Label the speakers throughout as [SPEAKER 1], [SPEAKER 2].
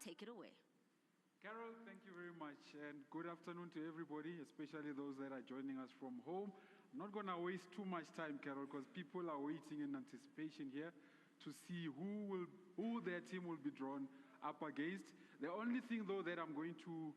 [SPEAKER 1] take it away.
[SPEAKER 2] Carol, thank you very much, and good afternoon to everybody, especially those that are joining us from home. I'm not going to waste too much time, Carol, because people are waiting in anticipation here to see who their team will be drawn up against. The only thing, though, that I'm going to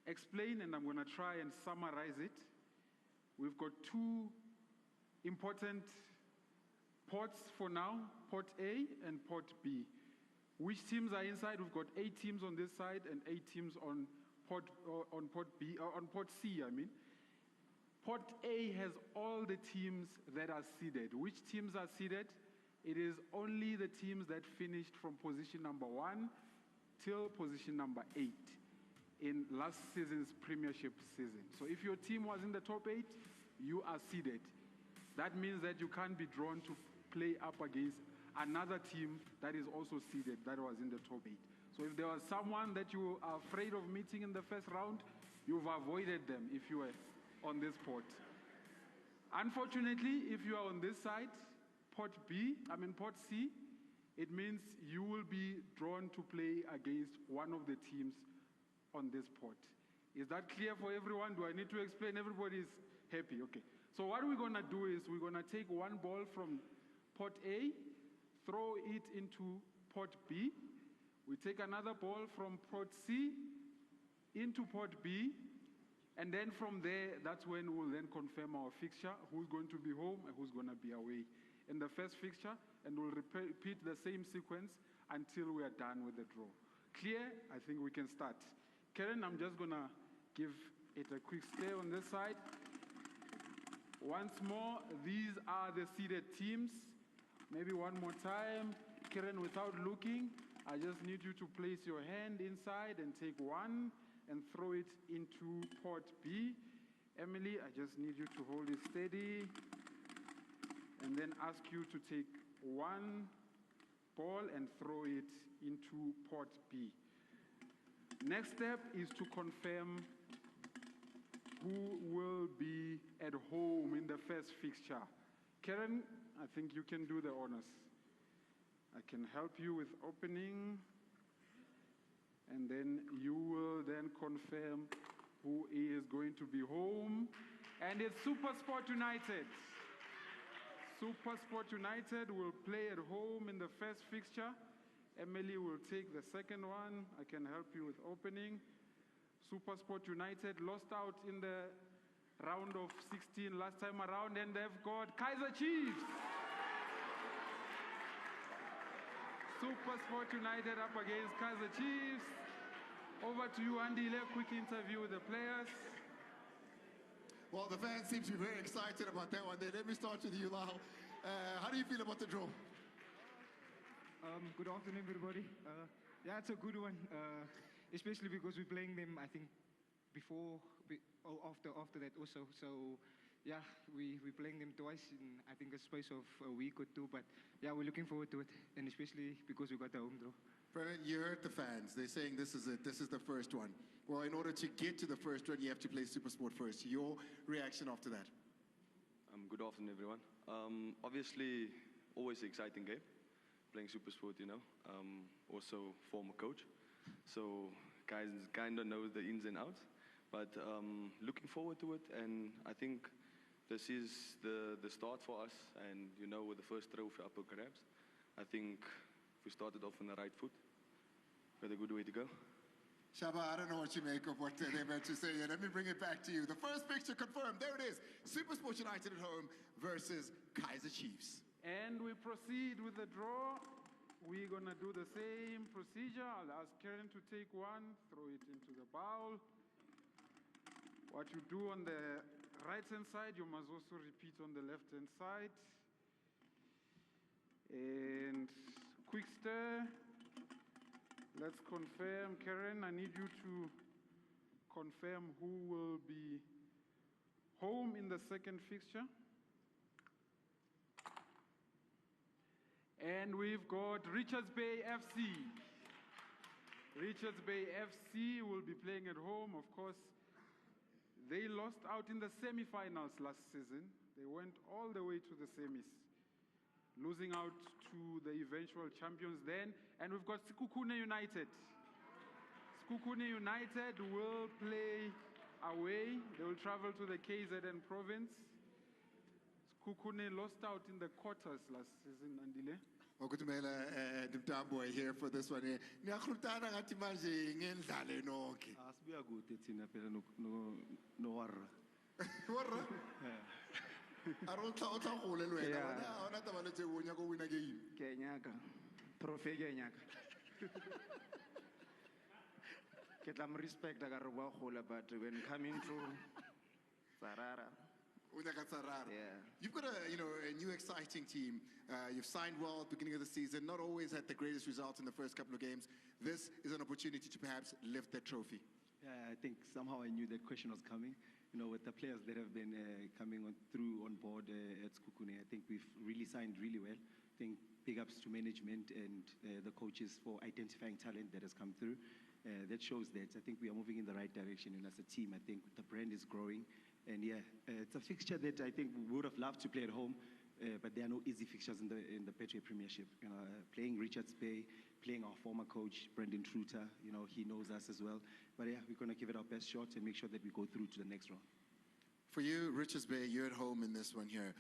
[SPEAKER 2] explain, and I'm going to try and summarize it, we've got two important pots for now, pot A and pot B. Which teams are inside? We've got 8 teams on this side and 8 teams on pot B, or on pot C, I mean. Pot A has all the teams that are seeded. Which teams are seeded? It is only the teams that finished from position number 1 till position number 8 in last season's premiership season. So if your team was in the top 8, you are seeded. That means that you can't be drawn to play up against another team that is also seeded, that was in the top 8. So if there was someone that you are afraid of meeting in the first round, you've avoided them if you were on this pot. Unfortunately, if you are on this side, pot C, it means you will be drawn to play against one of the teams on this pot. Is that clear for everyone? Do I need to explain? Everybody is happy? Okay. So what we're going to do is we're going to take one ball from pot A, throw it into pot B. We take another ball from pot C into pot B. And then from there, that's when we'll then confirm our fixture, who's going to be home and who's going to be away in the first fixture. And we'll repeat the same sequence until we are done with the draw. Clear? I think we can start. Karen, I'm just going to give it a quick stare on this side. Once more, these are the seeded teams. Maybe one more time. Karen, without looking, I just need you to place your hand inside and take one and throw it into pot B. Emily, I just need you to hold it steady and then ask you to take one ball and throw it into pot B. Next step is to confirm who will be at home in the first fixture. Karen, I think you can do the honors. I can help you with opening, and then you will then confirm who is going to be home. And it's SuperSport United. SuperSport United will play at home in the first fixture. Emily will take the second one. I can help you with opening. SuperSport United lost out in the round of 16 last time around, and they've got Kaizer Chiefs. SuperSport United up against Kaizer Chiefs. Over to you, Andy. A quick interview with the players.
[SPEAKER 3] Well, the fans seem to be very excited about that one. Let me start with you, Lyle. How do you feel about the draw?
[SPEAKER 4] Good afternoon, everybody. Yeah, it's a good one, especially because we're playing them, I think, after that also. So, yeah, we're playing them twice in, I think, a space of a week or two. But, yeah, we're looking forward to it, and especially because we got the home draw.
[SPEAKER 3] Brennan, you heard the fans. They're saying this is it. This is the first one. Well, in order to get to the first one, you have to play SuperSport first. Your reaction after that?
[SPEAKER 5] Good afternoon, everyone. Obviously, always an exciting game. Playing SuperSport, you know. Also former coach. So guys kind of know the ins and outs. But looking forward to it, and I think this is the start for us. And, you know, with the first trophy up for grabs, I think if we started off on the right foot, we had a good way to go.
[SPEAKER 3] Shaba, I don't know what you make of what they're meant to say here. Let me bring it back to you. The first picture confirmed. There it is. SuperSport United at home versus Kaizer Chiefs.
[SPEAKER 2] And we proceed with the draw. We're going to do the same procedure. I'll ask Karen to take one, throw it into the bowl. What you do on the right-hand side, you must also repeat on the left-hand side. And quick stir. Let's confirm. Karen, I need you to confirm who will be home in the second fixture. And we've got Richards Bay FC. Richards Bay FC will be playing at home. Of course, they lost out in the semi-finals last season. They went all the way to the semis, losing out to the eventual champions then. And we've got Sekhukhune United. Sekhukhune United will play away. They will travel to the KZN province. Sekhukhune lost out in the quarters last season, Andile.
[SPEAKER 3] Okutumela Dimtambo here for this one here. Niyakhulutana ngathi manje ngendlale nonke.
[SPEAKER 1] Asibuya kude thina phela no warra.
[SPEAKER 3] Warra? Arotla otla gole le wena. Ona taba le tseo nya go wina game.
[SPEAKER 4] Ke nyaka. Profe ke nyaka. Ke tla mo respect ka re ba gola, but when coming to Sarara.
[SPEAKER 3] Yeah. You've got a new exciting team. You've signed well at the beginning of the season, not always had the greatest results in the first couple of games. This is an opportunity to perhaps lift that trophy.
[SPEAKER 1] Yeah, I think somehow I knew that question was coming. With the players that have been coming on board at Sekhukhune, I think we've really signed really well. I think big ups to management and the coaches for identifying talent that has come through. That shows that I think we are moving in the right direction, and as a team, I think the brand is growing. And yeah, it's a fixture that I think we would have loved to play at home, but there are no easy fixtures in the Betway Premiership. Playing Richards Bay, playing our former coach Brendan Truter, he knows us as well. But yeah, we're going to give it our best shot and make sure that we go through to the next round.
[SPEAKER 3] For you, Richards Bay, you're at home in this one here.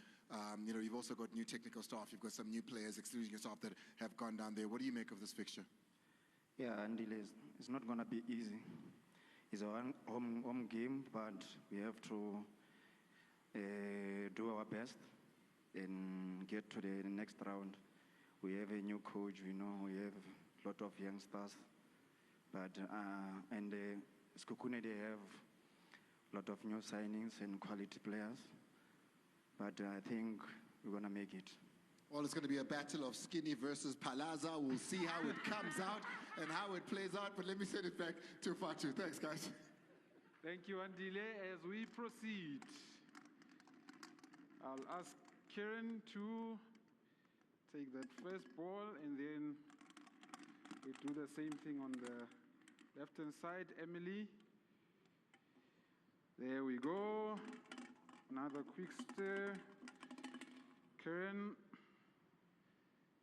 [SPEAKER 3] You've also got new technical staff. You've got some new players, excluding yourself, that have gone down there. What do you make of this fixture?
[SPEAKER 4] Yeah, Andile, it's not going to be easy. It's a home game, but we have to do our best and get to the next round. We have a new coach, we have a lot of youngsters, but and Sekhukhune, they have a lot of new signings and quality players, but I think we're going to make it.
[SPEAKER 3] Well, it's going to be a battle of Skinny versus Palazza. We'll see how it comes out and how it plays out. But let me send it back to Fatu. Thanks, guys.
[SPEAKER 2] Thank you, Andile. As we proceed, I'll ask Kieran to take that first ball, and then we do the same thing on the left-hand side. Emily. There we go. Another quick stir. Kieran.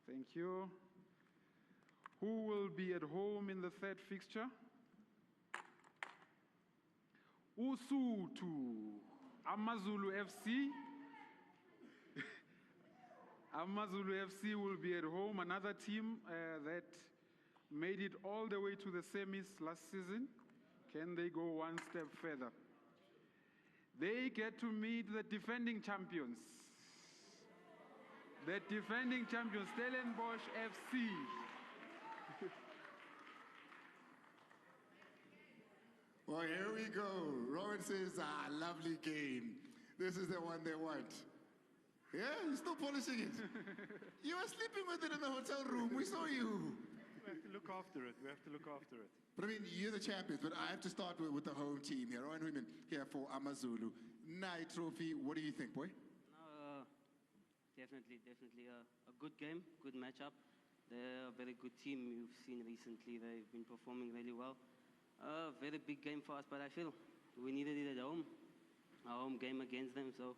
[SPEAKER 2] Thank you. Who will be at home in the third fixture? Usutu, Amazulu FC. Amazulu FC will be at home, another team that made it all the way to the semis last season. Can they go one step further? They get to meet the defending champions. The defending champions, Stellenbosch FC.
[SPEAKER 3] Well, here we go. Rowan says, lovely game. This is the one they want. Yeah, you're still polishing it. You were sleeping with it in the hotel room. We saw you.
[SPEAKER 6] We have to look after it.
[SPEAKER 3] But I mean, you're the champions, but I have to start with the home team here. Rowan Women here for Amazulu. Nai Trophy, what do you think, boy?
[SPEAKER 7] Definitely a good game, good matchup. They're a very good team you've seen recently. They've been performing really well. Very big game for us, but I feel we needed it at home. Our home game against them, so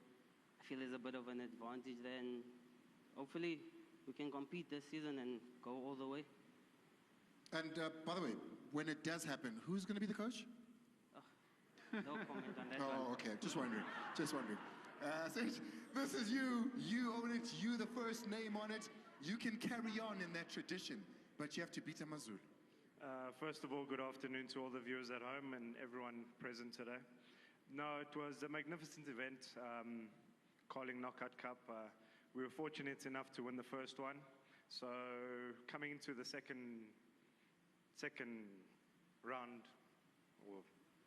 [SPEAKER 7] I feel there's a bit of an advantage there, and hopefully we can compete this season and go all the way.
[SPEAKER 3] And by the way, when it does happen, who's going to be the coach?
[SPEAKER 7] No comment on that one.
[SPEAKER 3] Oh, okay. Just wondering. Sage, this is you. You own it. You the first name on it. You can carry on in that tradition, but you have to beat Amazulu.
[SPEAKER 6] First of all, good afternoon to all the viewers at home and everyone present today. No, it was a magnificent event, Carling Knockout Cup. We were fortunate enough to win the first one. So coming into the second round or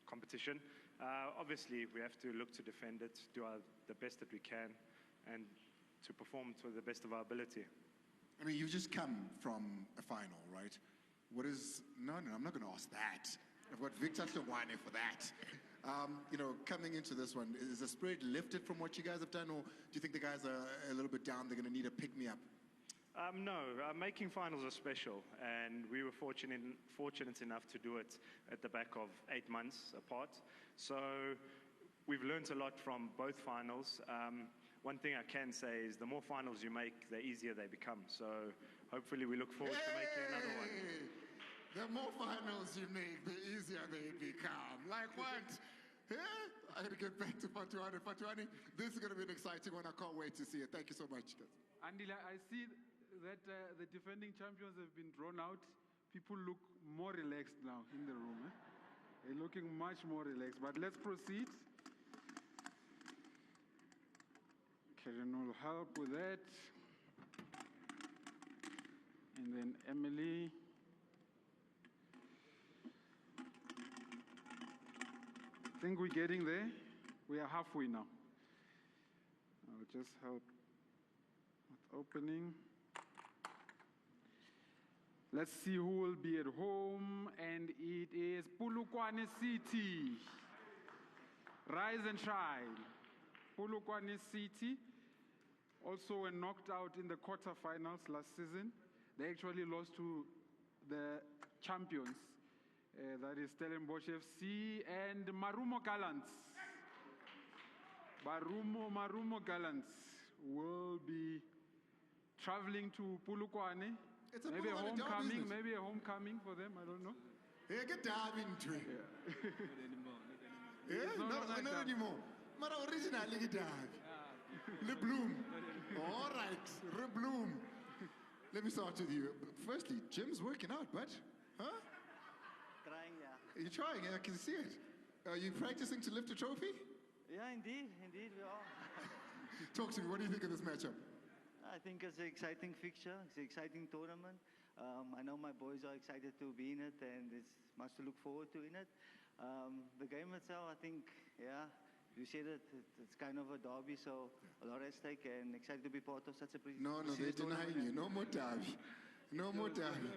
[SPEAKER 6] competition, obviously we have to look to defend it, do the best that we can, and to perform to the best of our ability.
[SPEAKER 3] I mean, you've just come from a final, right? No, I'm not going to ask that. I've got Victor Hlongwane for that. Coming into this one, is the spirit lifted from what you guys have done, or do you think the guys are a little bit down, they're going to need a pick-me-up?
[SPEAKER 6] No, making finals are special, and we were fortunate enough to do it at the back of 8 months apart. So we've learned a lot from both finals. One thing I can say is the more finals you make, the easier they become. So hopefully we look forward to making another one.
[SPEAKER 3] The more finals you make, the easier they become. Like what? Yeah? I got to get back to Fatuani. Fatuani, this is going to be an exciting one. I can't wait to see it. Thank you so much, guys.
[SPEAKER 2] Andila, I see that the defending champions have been drawn out. People look more relaxed now in the room. Eh? They're looking much more relaxed. But let's proceed. Karen will help with that. And then Emily. I think we're getting there. We are halfway now. I'll just help with opening. Let's see who will be at home, and it is Polokwane City. Rise and shine. Polokwane City also were knocked out in the quarterfinals last season. They actually lost to the champions. That is Stellenbosch FC and Marumo Gallants. Marumo Gallants will be traveling to Polokwane.
[SPEAKER 3] It's a
[SPEAKER 2] Maybe a
[SPEAKER 3] Polokwane derby,
[SPEAKER 2] homecoming,
[SPEAKER 3] isn't it?
[SPEAKER 2] maybe a homecoming for them, I don't know.
[SPEAKER 3] Yeah, get derby into it.
[SPEAKER 2] It's no longer
[SPEAKER 3] Not
[SPEAKER 2] derby.
[SPEAKER 3] anymore. But originally, get derby. Le Bloom. All right, Le Bloom. Let me start with you. Firstly, Jim's working out, but, huh?
[SPEAKER 8] Trying, yeah.
[SPEAKER 3] You're trying, I can see it. Are you practicing to lift a trophy?
[SPEAKER 8] Yeah, indeed, we are.
[SPEAKER 3] Talk to me, what do you think of this matchup?
[SPEAKER 8] I think it's an exciting fixture. It's an exciting tournament. I know my boys are excited to be in it, and there's much to look forward to in it. The game itself, I think, yeah, you said it, it's kind of a derby, so a lot at stake, and excited to be part of such a
[SPEAKER 3] No, they're denying you. No more derby. No more derby.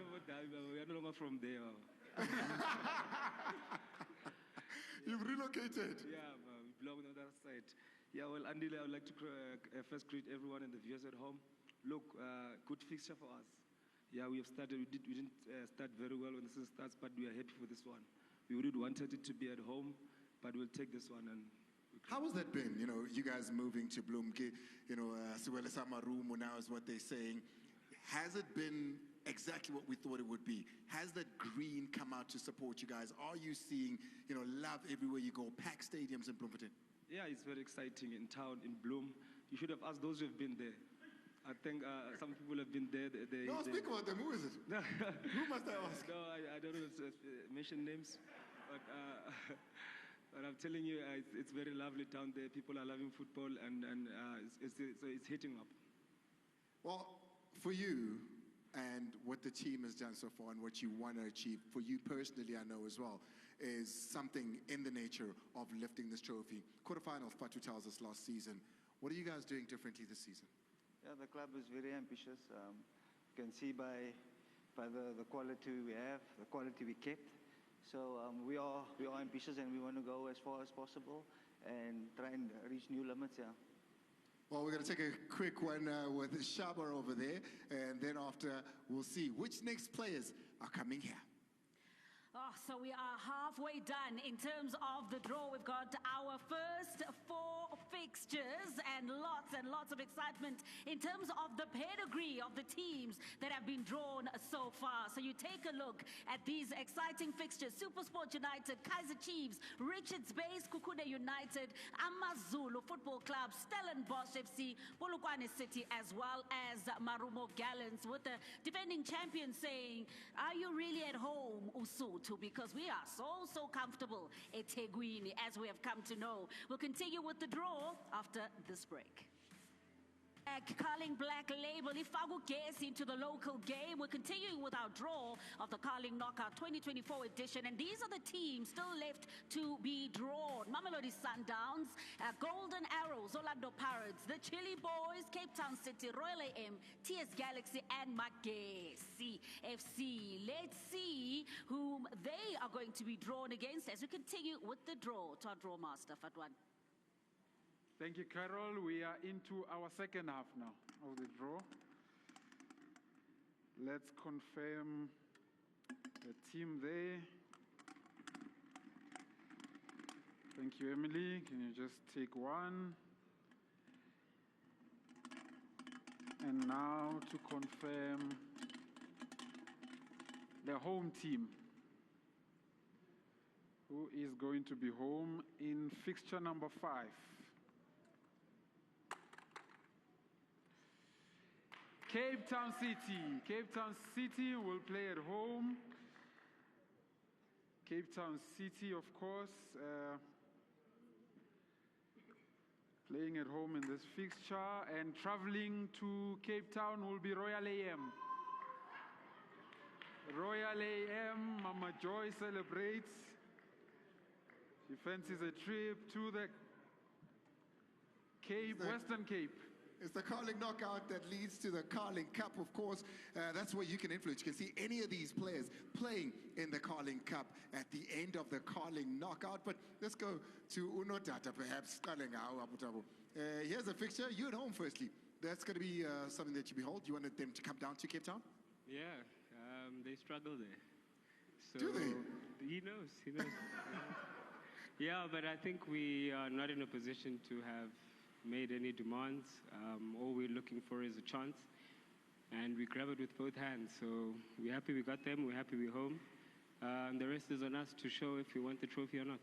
[SPEAKER 1] We are no longer from there.
[SPEAKER 3] You've relocated.
[SPEAKER 1] Yeah, we belong on the other side. Yeah, well, Andile, I would like to first greet everyone and the viewers at home. Look, good fixture for us. Yeah, we have started. We didn't start very well when the season starts, but we are happy for this one. We really wanted it to be at home, but we'll take this one. And
[SPEAKER 3] How has that been? You know, you guys moving to Bloemke, you know, Suele Samarumo now is what they're saying. Has it been exactly what we thought it would be? Has that green come out to support you guys? Are you seeing, you know, love everywhere you go, packed stadiums in Bloemfontein?
[SPEAKER 1] yeah, it's very exciting in town, in Bloem. You should have asked those who have been there. I think some people have been there.
[SPEAKER 3] No, speak about them. Who is it? Who must I ask?
[SPEAKER 1] No, I don't know mention names, but, but I'm telling you, it's very lovely down there. People are loving football, and so it's hitting up.
[SPEAKER 3] Well, for you and what the team has done so far and what you want to achieve, for you personally, I know as well, is something in the nature of lifting this trophy. Quarterfinals, Fatu tells us last season. What are you guys doing differently this season?
[SPEAKER 8] Yeah, the club is very ambitious. You can see by the quality we have, the quality we kept. So we are ambitious, and we want to go as far as possible and try and reach new limits, yeah.
[SPEAKER 3] Well, we're going to take a quick one with Shaba over there, and then after we'll see which next players are coming here.
[SPEAKER 9] Oh, so we are halfway done in terms of the draw. We've got our first 4 fixtures and lots of excitement in terms of the pedigree of the teams that have been drawn so far. So you take a look at these exciting fixtures. SuperSport United, Kaizer Chiefs, Richards Bay, Kukune United, Amazulu Football Club, Stellenbosch FC, Polokwane City, as well as Marumo Gallants, with the defending champion saying, are you really at home, Usu? Because we are so comfortable at Teguini, as we have come to know. We'll continue with the draw after this break. Carling Black Label, Ifagu Gesi into the local game. We're continuing with our draw of the Carling Knockout 2024 edition, and these are the teams still left to be drawn. Mamelodi Sundowns, Golden Arrows, Orlando Pirates, the Chili Boys, Cape Town City, Royal AM, TS Galaxy, and Magesi FC. Let's see whom they are going to be drawn against as we continue with the draw to our draw master, Fatwan.
[SPEAKER 2] Thank you, Carol. We are into our second half now of the draw. Let's confirm the team there. Thank you, Emily. Can you just take one? And now to confirm the home team. Who is going to be home in fixture number 5? Cape Town City. Cape Town City will play at home. Cape Town City, of course, playing at home in this fixture, and traveling to Cape Town will be Royal AM. Royal AM, Mama Joy celebrates. She fancies a trip to the Cape, Western Cape.
[SPEAKER 3] It's the Carling Knockout that leads to the Carling Cup, of course. That's where you can influence. You can see any of these players playing in the Carling Cup at the end of the Carling Knockout. But let's go to Unotata, perhaps. Here's a fixture. You at home, firstly. That's going to be something that you behold. You wanted them to come down to Cape Town?
[SPEAKER 10] Yeah, they struggle there. So
[SPEAKER 3] do they?
[SPEAKER 10] He knows. Yeah, but I think we are not in a position to have made any demands. All we're looking for is a chance, and we grab it with both hands. So we're happy we got them, we're happy we're home. The rest is on us to show if we want the trophy or not.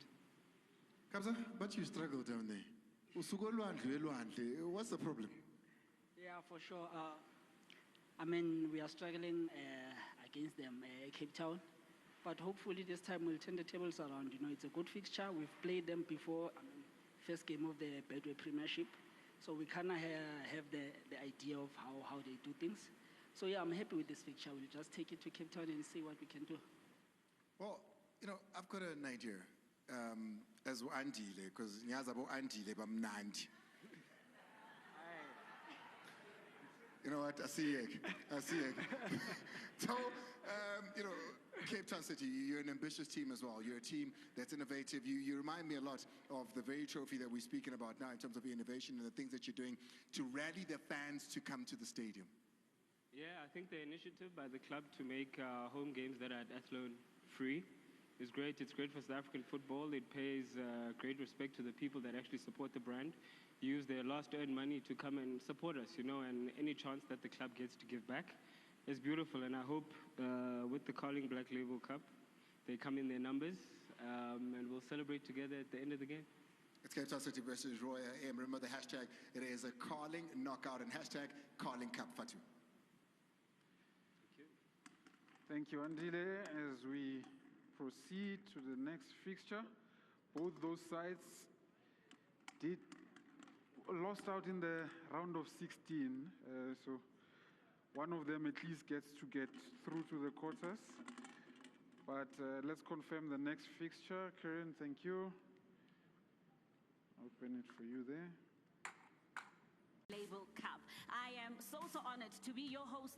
[SPEAKER 3] Kabza, but you struggle down there. What's the problem?
[SPEAKER 11] Yeah, for sure. I mean, we are struggling against them, Cape Town. But hopefully this time we'll turn the tables around. You know, it's a good fixture. We've played them before. I mean, first game of the Bedway Premiership. So we kind of have the idea of how they do things. So yeah, I'm happy with this fixture. We'll just take it to Cape Town and see what we can do.
[SPEAKER 3] Well, you know, I've got an idea. As Andile, because Nyazabo Andile Bamnandi. You know what? I see it. So, you know, Cape Town City, you're an ambitious team as well. You're a team that's innovative. You remind me a lot of the very trophy that we're speaking about now in terms of innovation and the things that you're doing to rally the fans to come to the stadium.
[SPEAKER 10] Yeah, I think the initiative by the club to make home games that are at Athlone free is great. It's great for South African football. It pays great respect to the people that actually support the brand, use their last earned money to come and support us, you know, and any chance that the club gets to give back is beautiful. And I hope with the Carling Black Label Cup, they come in their numbers and we'll celebrate together at the end of the game.
[SPEAKER 3] It's Cape Town City versus Royal AM. Remember the hashtag, it is a Carling Knockout and hashtag Carling Cup. Fatu.
[SPEAKER 2] Thank you, Andile. As we proceed to the next fixture, both those sides lost out in the round of 16. So one of them at least gets to get through to the quarters. But let's confirm the next fixture. Karen, thank you. Open it for you there.
[SPEAKER 9] Lable Cup. I am so honored to be your host.